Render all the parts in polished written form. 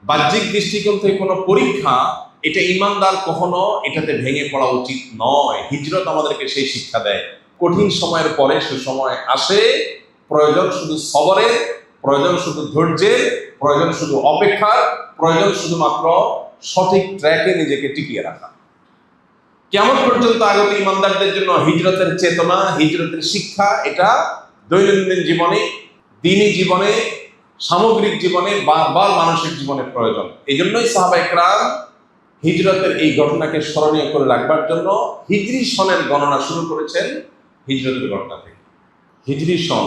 বাহ্যিক দৃষ্টিকোণ থেকে কোনো পরীক্ষা, এটা ইমানদার কখনো এটাতে ভেঙে পড়া উচিত নয়। হিজরত আমাদেরকে সেই শিক্ষা দেয়। কঠিন সময়ের পরে সুসময় আসে, প্রয়োজন শুধু সবরের, প্রয়োজন শুধু ধৈর্যের, প্রয়োজন শুধু অপেক্ষার, প্রয়োজন শুধুমাত্র সঠিক ট্র্যাকে নিজেকে টিকিয়ে রাখা। কিয়ামত পর্যন্ত আগত ইমানদারদের জন্য হিজরতের চেতনা, হিজরতের শিক্ষা, এটা দৈনন্দিন জীবনে, দিনী জীবনে, সামগ্রিক জীবনে, বারবার মানুষের জীবনে প্রয়োজন। এই জন্যই সাহাবায়ে কেরাম হিজরতের এই ঘটনাকে স্মরণীয় করে রাখবার জন্য হিজরি সনের গণনা শুরু করেছেন হিজরতের ঘটনা থেকে। হিজরি সন,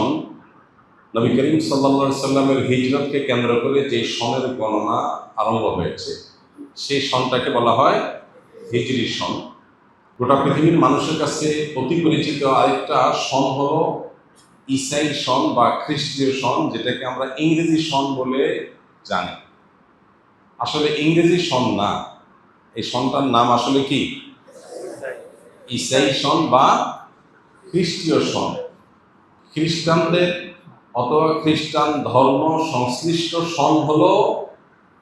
নবী করিম সাল্লাল্লাহু আলাইহি সাল্লামের হিজরতকে কেন্দ্র করে যে সনের গণনা আরম্ভ হয়েছে, সেই সনটাকে বলা হয় হিজরি সন। গোটা পৃথিবীর মানুষের কাছে অতি পরিচিত আরেকটা সন হলো ঈসাই সন বা খ্রিস্টীয় সন, যেটাকে আমরা ইংরেজি সন বলে জানি। আসলে ইংরেজি সন না, এই সনটার নাম আসলে কি? ঈসাই সন বা খ্রিস্টীয় সন। খ্রিস্টানদের অথবা খ্রিস্টান ধর্ম সংশ্লিষ্ট সন হলো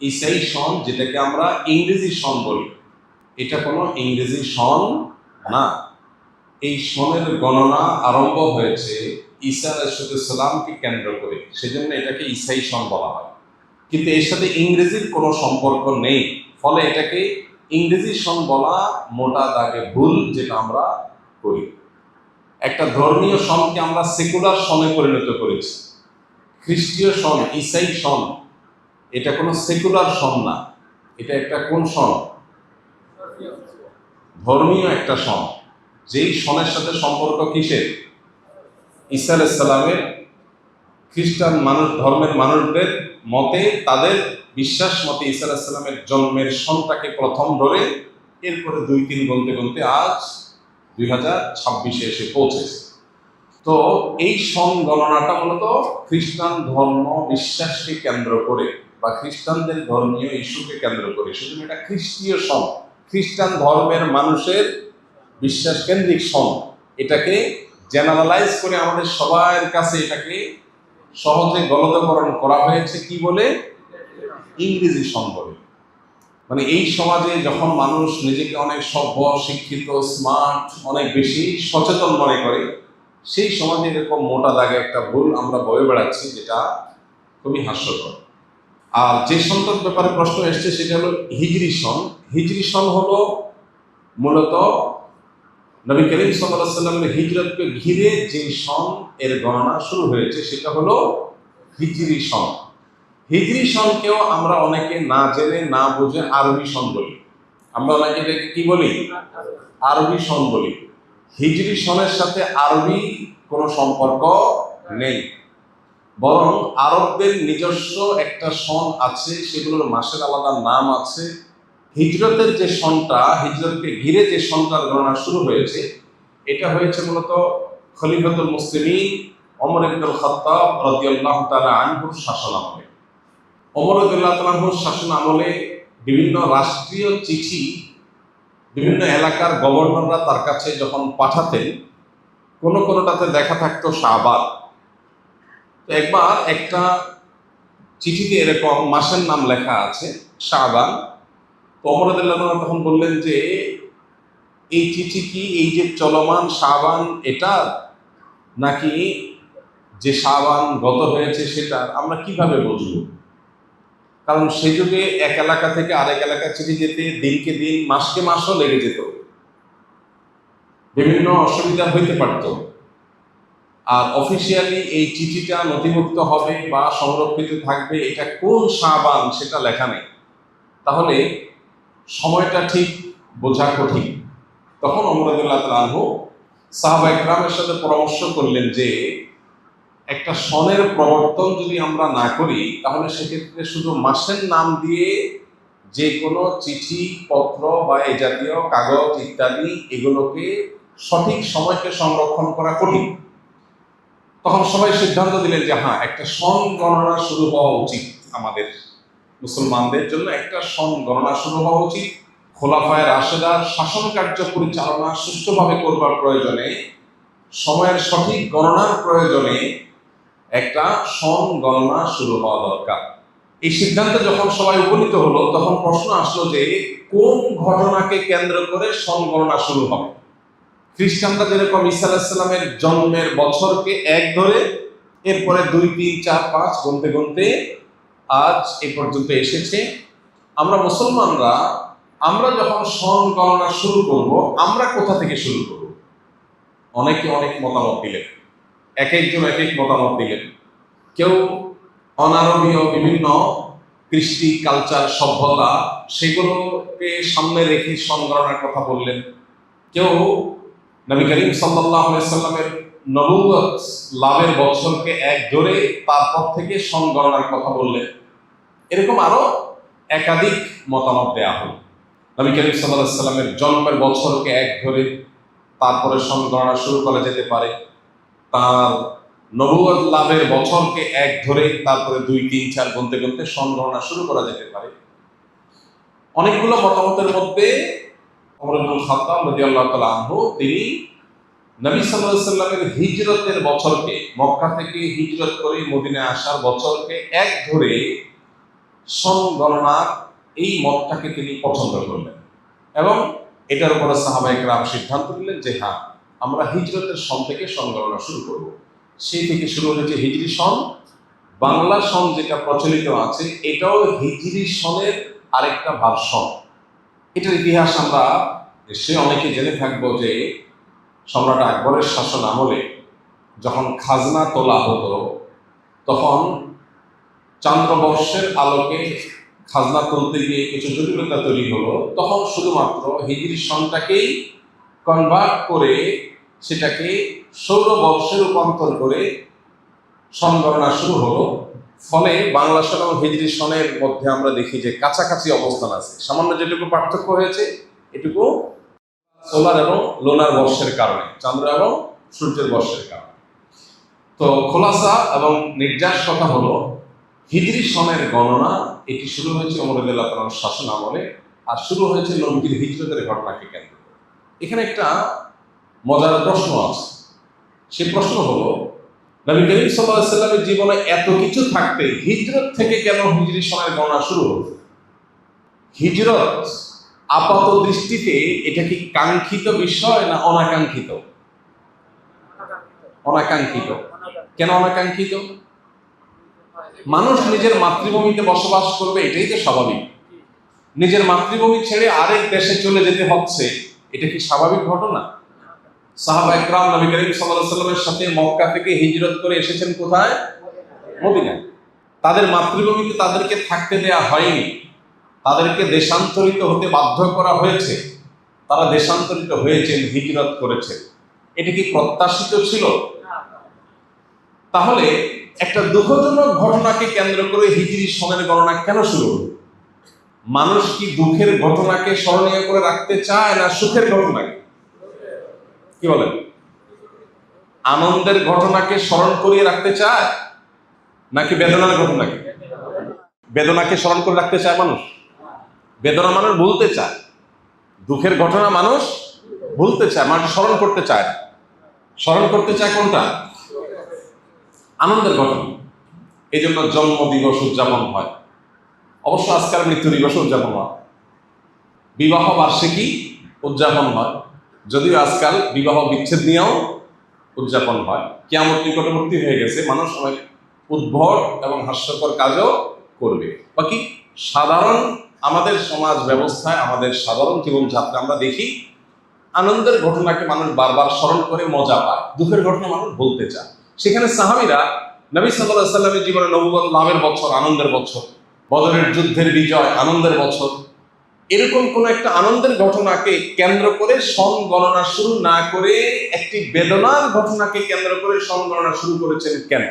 ঈসাই সন, যেটাকে আমরা ইংরেজি সন বলি। এটা কোনো ইংরেজি সন না। এই সনের গণনা আরম্ভ হয়েছে ঈসা আলাইহিস সালামকে কেন্দ্র করে, সেজন্য এটাকে ঈসাই সন বলা হয়। কিন্তু এর সাথে ইংরেজির কোনো সম্পর্ক নেই, ফলে এটাকে ইংরেজি সন বলা মোটা দাগে ভুল, যেটা আমরা করি। একটা ধর্মীয় সনকে আমরা সেকুলার সনে পরিণত করেছি। খ্রিস্টীয় সন, ঈসাই সন, এটা কোনো সেকুলার সন না। এটা একটা কোন সন? ধর্মীয় একটা সন। যেই সনের সাথে সম্পর্ক কিসের? ঈসা আলাইহিস সালামের। খ্রিস্টান মানুষ, ধর্মের মানুষদের মতে, তাদের বিশ্বাস মতে ঈসা আলাইহিস সালামের জন্মের সনটাকে প্রথম ধরে এরপরে 2-3 গুনতে গুনতে আজ 2026 এসে পৌঁছেছে। তো এই সন গণনাটা মূলত খ্রিস্টান ধর্ম বিশ্বাসকে কেন্দ্র করে বা খ্রিস্টানদের ধর্মীয় ইস্যুকে কেন্দ্র করে, সেজন্য এটা খ্রিস্টীয় সন, খ্রিস্টান ধর্মের মানুষের বিশ্বাস কেন্দ্রিক সন। এটাকে জেনারেলাইজ করে আমাদের সবার কাছে এটাকে সহজে গলদকরণ করা হয়েছে কি বলে? ইংরেজি সন বলে। মানে এই সমাজে যখন মানুষ নিজেকে অনেক সভ্য, শিক্ষিত, স্মার্ট, অনেক বেশি সচেতন মনে করে, সেই সমাজে এরকম মোটা দাগে একটা ভুল আমরা বয়ে বেড়াচ্ছি, যেটা খুবই হাস্যকর। আর যে সনটার ব্যাপারে প্রশ্ন এসছে সেটা হলো হিজরি সন। হিজরি সন হলো মূলত নবী করিম সাল্লাল্লাহু আলাইহি সাল্লামের হিজরতকে ঘিরে যে সন এর গণনা শুরু হয়েছে, সেটা হলো হিজরি সন। হিজরি সনকেও আমরা অনেকে না জেনে না বুঝে আরবি সন বলি। আমরা অনেকে এটাকে কি বলি? আরবি সন বলি। হিজরি সনের সাথে আরবি কোনো সম্পর্ক নেই, বরং আরবদের নিজস্ব একটা সন আছে, সেগুলোর মাসের আলাদা নাম আছে। হিজরতের যে সনটা, হিজরতকে ঘিরে যে সনটার গণনা শুরু হয়েছে, এটা হয়েছে মূলত খলিফাতুল মুসলিমিন ওমর ইবনুল খাত্তাব রাদিয়াল্লাহু তাআলা আনহুর শাসন আমলে। ওমর রাদিয়াল্লাহু তাআলা আনহুর শাসন আমলে বিভিন্ন রাষ্ট্রীয় চিঠি বিভিন্ন এলাকার গভর্নররা তার কাছে যখন পাঠাতেন, কোনোটাতে দেখা থাকতো শাবান। তো একবার একটা চিঠিতে এরকম মাসের নাম লেখা আছে শাবান। তো ওমর রাদিয়াল্লাহু তাআলা তখন বললেন যে, এই চিঠি কি এই যে চলমান শাবান এটা, নাকি যে শাবান গত হয়েছে সেটা? আমরা কিভাবে বুঝবো? কারণ সে যুগে এক এলাকা থেকে আরেক এলাকায় চিঠি যেতে দিনকে দিন, মাসকে মাসও লেগে যেত, বিভিন্ন অসুবিধা হইতে পারত। আর অফিসিয়ালি এই চিঠিটা নথিভুক্ত হবে বা সংরক্ষিত থাকবে, এটা কোন শাবান সেটা লেখা নেই। তাহলে সময়টা ঠিক বোঝা কঠিন। তখন ওমর রাদিয়াল্লাহু তাআলা আনহু সাহাবায়ে কেরামের সাথে পরামর্শ করলেন যে, একটা সনের প্রবর্তন যদি আমরা না করি, তাহলে সেক্ষেত্রে শুধু মাসের নাম দিয়ে যে কোনো চিঠি পত্র বা এই জাতীয় কাগজ ইত্যাদি এগুলোকে সঠিক সময়কে সংরক্ষণ করা কঠিন। তখন সবাই সিদ্ধান্ত দিলেন যে হ্যাঁ, একটা সন গণনা শুরু হওয়া উচিত। আমাদের মুসলমানদের জন্য একটা সন গণনা শুরু হওয়া উচিত। খোলাফায়ে রাশেদার শাসন কার্য পরিচালনা সুষ্ঠুভাবে করবার প্রয়োজনে, সময়ের সঠিক গণনার প্রয়োজনে একটা সন গণনা শুরু হওয়া দরকার। এই সিদ্ধান্তে যখন সবাই উপনীত হলো, তখন প্রশ্ন আসলো যে কোন ঘটনাকে কেন্দ্র করে সন গণনা শুরু হবে। খ্রিস্টানরা যেরকম ঈসা আলাইহিস সালামের জন্মের বছরকে এক ধরে, এরপরে 2, 3, 4, 5 গুনতে গুনতে আজ এ পর্যন্ত এসেছে। আমরা মুসলমানরা আমরা যখন সন গণনা শুরু করব, আমরা কোথা থেকে শুরু করব? অনেকে অনেক মতামত দিলেন, এক একজন এক এক মতামত দিলেন। কেউ অনারবীয় বিভিন্ন কৃষ্টি, কালচার, সভ্যতা সেগুলোকে সামনে রেখে সন গণনার কথা বললেন। কেউ নবী করিম সাল্লাল্লাহু আলাইহি সাল্লামের নবুয়ত লাভের বছরকে এক ধরে তারপর থেকে সন গণনার কথা বললেন। এরকম আরো একাধিক মতামত দেয়া হল। নবী করিম সাল্লাল্লাহু আলাইহি সাল্লামের জন্মের বছরকে এক ধরে তারপরে সন গণনা শুরু করা যেতে পারে। তার নবুয়ত লাভের বছরকে এক ধরে তারপরে 2, 3, 4 গুনতে গুনতে সন গণনা শুরু করা যেতে পারে। অনেকগুলো মতামতের মধ্যে ওমর ইবনুল খাত্তাব রাদিয়াল্লাহু তাআলা আনহু তিনি নবী সাল্লাল্লাহু আলাইহি সাল্লামের হিজরতের বছরকে, মক্কা থেকে হিজরত করে মদিনায় আসার বছরকে এক ধরে সন গণনার এই মতটাকে তিনি পছন্দ করলেন এবং এটার উপরে সাহাবায়ে কেরাম সিদ্ধান্ত নিলেন যে হ্যাঁ, আমরা হিজরতের সন থেকে সন গণনা শুরু করব। সেই থেকে শুরু হয়েছে হিজরি সন। বাংলা সন যেটা প্রচলিত আছে, এটাও হিজরি সনের আরেকটা ভার্সন। এটার ইতিহাস আমরা নিশ্চয়ই অনেকে জেনে থাকবো যে সম্রাট আকবরের শাসন আমলে যখন খাজনা তোলা হতো, তখন চান্দ্রবর্ষের আলোকে খাজনা তুলতে গিয়ে কিছু জটিলতা তৈরি হলো। তখন শুধুমাত্র হিজরি সনটাকেই কনভার্ট করে সেটাকে সৌরবর্ষে রূপান্তর করে সন গণনা শুরু হলো। ফলে বাংলা সন এবং হিজরি সনের মধ্যে আমরা দেখি যে কাছাকাছি অবস্থান আছে। সামান্য যেটুকু পার্থক্য হয়েছে এটুকু সোলার এবং লোনার বর্ষের কারণে, চন্দ্র এবং সূর্যের বর্ষের কারণে। তো খোলাসা এবং নির্যাস কথা হলো, হিজরি সনের গণনা এটি শুরু হয়েছে ওমর রাদিয়াল্লাহু তাআলার শাসন আমলে, আর শুরু হয়েছে নবীর হিজরতের ঘটনাকে কেন্দ্র করে। এখানে একটা মজার প্রশ্ন আছে। সে প্রশ্ন হলো, নবী করিম সাল্লাল্লাহু আলাইহি সাল্লামের জীবনে এত কিছু থাকতে হিজরত থেকে কেন হিজরি সনের গণনা শুরু হলো? হিজরত আপাত দৃষ্টিতে এটা কি কাঙ্ক্ষিত বিষয় না অনাকাঙ্ক্ষিত? অনাকাঙ্ক্ষিত। কেন অনাকাঙ্ক্ষিত? মানুষ নিজের মাতৃভূমিতে বসবাস করবে, এটাই তো স্বাভাবিক। নিজের মাতৃভূমি ছেড়ে আরেক দেশে চলে যেতে হচ্ছে, এটা কি স্বাভাবিক ঘটনা? সাহাবায়ে কেরাম নবী করিম সাল্লাল্লাহু আলাইহি সাল্লামের সাথে মক্কা থেকে হিজরত করে এসেছেন কোথায়? মদিনায়। তাদের মাতৃভূমিতে তাদেরকে থাকতে দেয়া হয়নি, তাদেরকে দেশান্তরিত হতে বাধ্য করা হয়েছে। তারা দেশান্তরিত হয়েছেন, হিজরত করেছেন। এটা কি প্রত্যাশিত ছিল? তাহলে একটা দুঃখজনক ঘটনাকে কেন্দ্র করে হিজরি সনের গণনা কেন শুরু হলো? মানুষ কি দুঃখের ঘটনাকে স্মরণীয় করে রাখতে চায় না সুখের ঘটনাকে? কি বলেন? আনন্দের ঘটনাকে স্মরণ করিয়ে রাখতে চায় নাকি বেদনার ঘটনাকে? বেদনাকে স্মরণ করে রাখতে চায় মানুষ। বেদনা মানুষ ভুলতে চায়, দুঃখের ঘটনা মানুষ ভুলতে চায়, মানুষ স্মরণ করতে চায় না। স্মরণ করতে চায় কোনটা? আনন্দের ঘটনা। এই জন্য জন্ম দিবস উদযাপন হয়, অবশ্য আজকাল মৃত্যু দিবস উদযাপন হয়, বিবাহ বার্ষিকী উদযাপন হয়, যদিও আজকাল বিবাহ বিচ্ছেদ নিয়েও উদযাপন হয়। কিয়ামত নিকটবর্তী হয়ে গেছে, মানুষ অনেক উদ্ভট এবং হাস্যকর কাজও করবে। বাকি সাধারণ আমাদের সমাজ ব্যবস্থায়, আমাদের সাধারণ জীবনযাত্রা আমরা দেখি আনন্দের ঘটনাকে মানুষ বারবার স্মরণ করে মজা পায়, দুঃখের ঘটনা মানুষ বলতে চায়। সেখানে সাহাবীরা নবী সাল্লাল্লাহু আলাইহি সাল্লামের জীবনে নবুয়ত লাভের বছর, আনন্দের বছর, বদরের যুদ্ধের বিজয়, আনন্দের বছর, এরকম কোন একটা আনন্দের ঘটনাকে কেন্দ্র করে সন গণনা শুরু না করে একটি বেদনার ঘটনাকে কেন্দ্র করে সন গণনা শুরু করেছেন কেন?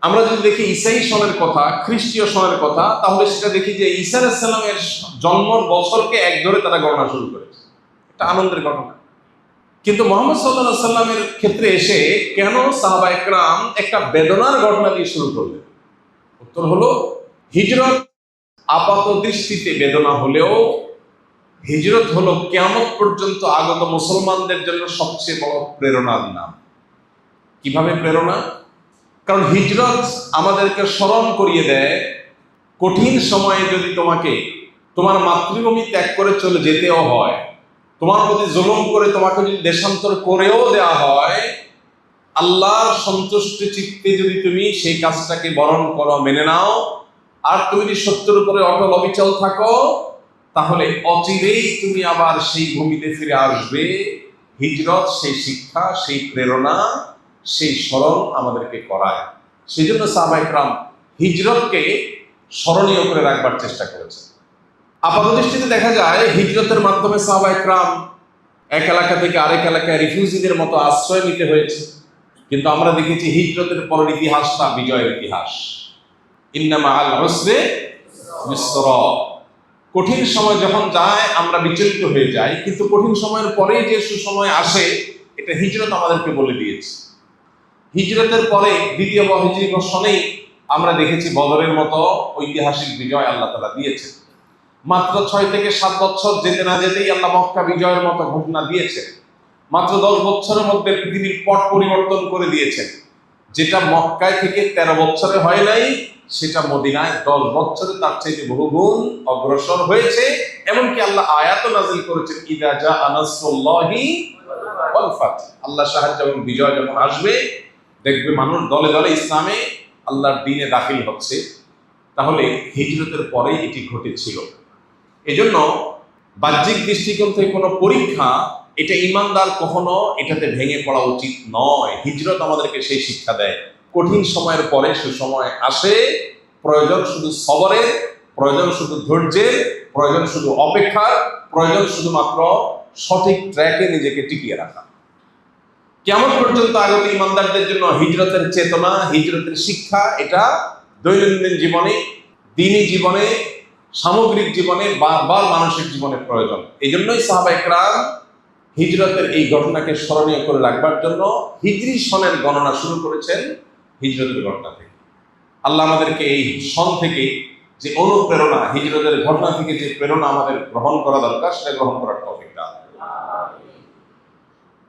আমরা যদি দেখি ঈসাই সনের কথা, খ্রিস্টীয় সনের কথা, তাহলে সেটা দেখি যে ঈসা আলাইহিস সালামের জন্মের বছরকে এক ধরে তারা গণনা শুরু করেছে, একটা আনন্দের ঘটনা। কিন্তু মুহাম্মদ সাল্লাল্লাহু আলাইহি সাল্লামের ক্ষেত্রে এসে কেন সাহাবায়ে কেরাম একটা বেদনার ঘটনা দিয়ে শুরু করলেন? উত্তর হলো, হিজরত আপাত দৃষ্টিতে বেদনা হলেও হিজরত হলো কিয়ামত পর্যন্ত আগত মুসলমানদের জন্য সবচেয়ে বড় প্রেরণার নাম। কিভাবে প্রেরণা? কারণ হিজরত আমাদেরকে স্মরণ করিয়ে দেয় কঠিন সময়ে যদি তোমাকে তোমার মাতৃভূমি ত্যাগ করে চলে যেতেও হয়, তোমার প্রতি জুলুম করে তোমাকে যদি দেশান্তর করেও দেওয়া হয়, আল্লাহর সন্তুষ্ট চিত্তে যদি তুমি সেই কাজটাকে বরণ করো, মেনে নাও, আর তুমি যদি সত্যের উপরে অটল অবিচল থাকো, তাহলে অচিরেই তুমি আবার সেই ভূমিতে ফিরে আসবে। হিজরত সেই শিক্ষা, সেই প্রেরণা, সেই স্মরণ আমাদেরকে করায়। সেই জন্য সাহাবায়ে কেরাম হিজরতকে স্মরণীয় করে রাখবার চেষ্টা করেছে। আপাতদৃষ্টিতে দেখা যায় হিজরতের মাধ্যমে সাহাবায়ে কেরাম এক এলাকা থেকে আরেক এলাকায় রিফিউজিদের মতো আশ্রয় নিতে হয়েছে, কিন্তু আমরা দেখেছি হিজরতের পরের ইতিহাসটা বিজয়ের ইতিহাস। ইন্না মাআল উসরি ইউসরা। কঠিন সময় যখন যায় আমরা বিচলিত হয়ে যাই, কিন্তু কঠিন সময়ের পরেই যে সুসময় আসে এটা হিজরত আমাদেরকে বলে দিয়েছে। হিজরতের পরে দ্বিতীয় হিজরি বর্ষেই আমরা দেখেছি বদরের মতো ঐতিহাসিক বিজয় আল্লাহ তাআলা দিয়েছেন। মাত্র 6 থেকে 7 বছর যেতে না যেতেই আল্লাহ মক্কা বিজয়ের মতো ঘটনা দিয়েছে। মাত্র 10 বছরের মধ্যে পৃথিবীর পট পরিবর্তন করে দিয়েছেন। যেটা মক্কায় থেকে 13 বছরে হয় নাই, সেটা মদিনায় 10 বছরে তার চাইতে বহুগুণ অগ্রসর হয়েছে। এমনকি আল্লাহ আয়াত নাযিল করেছেন, ইযা জাআ নাসরুল্লাহি ওয়াল ফাত। আল্লাহ সাহায্য এবং বিজয় যখন আসবে, দেখবে মানুষ দলে দলে ইসলামে আল্লাহর দ্বীনে দাখিল হচ্ছে। তাহলে হিজরতের পরেই এটি ঘটেছিল। এজন্য বাহ্যিক দৃষ্টিকোণ থেকে কোনো পরীক্ষা, এটা ইমানদার কখনো এটাতে ভেঙে পড়া উচিত নয়। হিজরত আমাদেরকে সেই শিক্ষা দেয়। কঠিন সময়ের পরে সুসময় আসে। প্রয়োজন শুধু সবরের, প্রয়োজন শুধু ধৈর্যের, প্রয়োজন শুধু অপেক্ষার, প্রয়োজন শুধুমাত্র সঠিক ট্র্যাকে নিজেকে টিকিয়ে রাখা। কিয়ামত পর্যন্ত আগত ইমানদারদের জন্য হিজরতের চেতনা, হিজরতের শিক্ষা, এটা দৈনন্দিন জীবনে, দিনী জীবনে, সামগ্রিক জীবনে, বারবার মানসিক জীবনে প্রয়োজন। এই জন্যই সাহাবায়ে কেরাম হিজরতের এই ঘটনাকে স্মরণীয় করে রাখবার জন্য হিজরি সনের গণনা শুরু করেছেন হিজরতের ঘটনা থেকে। আল্লাহ আমাদেরকে এই সন থেকে যে অনুপ্রেরণা, হিজরতের ঘটনা থেকে যে প্রেরণা আমাদের গ্রহণ করা দরকার, সেটা গ্রহণ করার তৌফিক দান।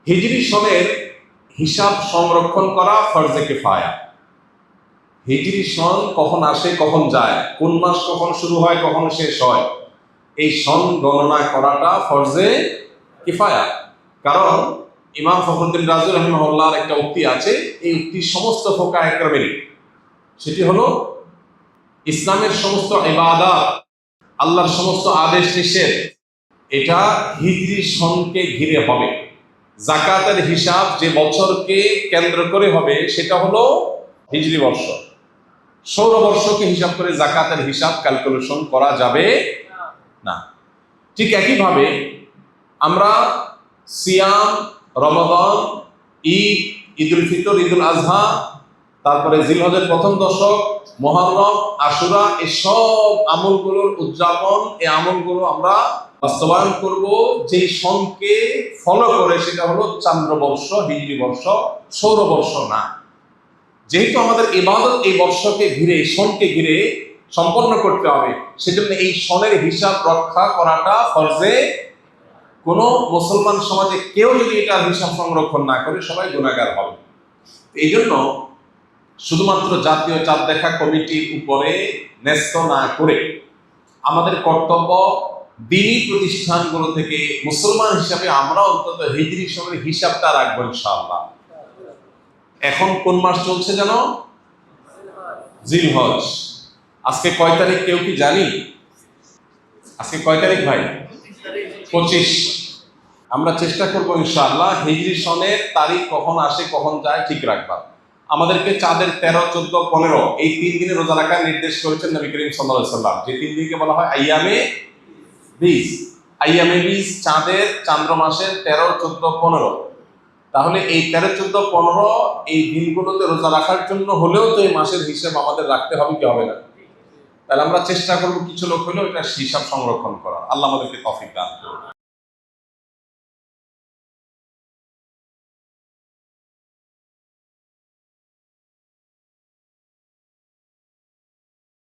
হিজরি সনের হিসাব সংরক্ষণ করা ফরজে কিফায়া। হিজরি সন কখন আসে, কখন যায়, কোন মাস কখন শুরু হয়, কখন শেষ হয়, এই সন গণনা করাটা ফরজে কিফায়া। কারণ ইমাম ফখরুদ্দিন রাজি রাহিমাহুল্লাহর একটা উক্তি আছে, এই উক্তি সমস্ত ফুকাহা কেরামের। সেটি হলো, ইসলামের সমস্ত ইবাদত, আল্লাহর সমস্ত আদেশ নিষেধ, এটা হিজরি সনকে ঘিরে হবে। যাকাতের হিসাব যে বছরকে কেন্দ্র করে হবে, সেটা হলো হিজরি বর্ষ। সৌরবর্ষকে হিসাব করে যাকাতের হিসাব ক্যালকুলেশন করা যাবে না। ঠিক একইভাবে আমরা সিয়াম, রমাদান, ঈদ, ঈদুল ফিতর, ঈদুল আজহা, তারপরে জিলহজের প্রথম দশক, মুহররম, আশুরা, এসব আমলগুলোর উদযাপন, এই আমলগুলো আমরা বাস্তবায়ন করব যেই সনকে ফলো করে, সেটা হলো চান্দ্রবর্ষ, হিজরি বর্ষ, সৌরবর্ষ না। যেহেতু আমাদের ইবাদত এই বর্ষকে ঘিরে, সনকে ঘিরে সম্পন্ন করতে হবে, সেজন্য এই সনের হিসাব রক্ষা করাটা ফরজে। কোনো মুসলমান সমাজে কেউ যদি এটার হিসাব সংরক্ষণ না করে, সবাই গুনাহগার হবে। এই জন্য শুধুমাত্র জাতীয় চাঁদ দেখা কমিটির উপরে ন্যস্ত না করে আমাদের কর্তব্য দ্বীনি প্রতিষ্ঠানগুলো থেকে মুসলমান হিসাবে আমরা অন্তত হিজরি সনের হিসাবটা রাখবো ইনশাআল্লাহ। এখন কোন মাস চলছে জানো? জিলহজ। আজকে কয় তারিখ কেউ কি জানি? আজকে কয় তারিখ ভাই? 25। আমরা চেষ্টা করবো ইনশাআল্লাহ হিজরি সনের তারিখ কখন আসে কখন যায় ঠিক রাখবার। আমাদেরকে চাঁদের 13, 14, 15 এই 3 দিনে রোজা রাখার নির্দেশ করেছেন নবী করিম সাল্লাল্লাহু আলাইহি সাল্লাম। যে 3 দিনকে বলা হয় আইয়ামে বীজ। আইয়ামে বীজ চাঁদের, চান্দ্র মাসের 13, 14, 15। তাহলে এই 13, 14, 15 এই দিনগুলোতে রোজা রাখার জন্য হলেও তো এই মাসের হিসাব আমাদের রাখতে হবে কি হবে না? তাহলে আমরা চেষ্টা করবো কিছু লোক হলেও এটা হিসাব সংরক্ষণ করা। আল্লাহ আমাদেরকে তৌফিক দান করুন।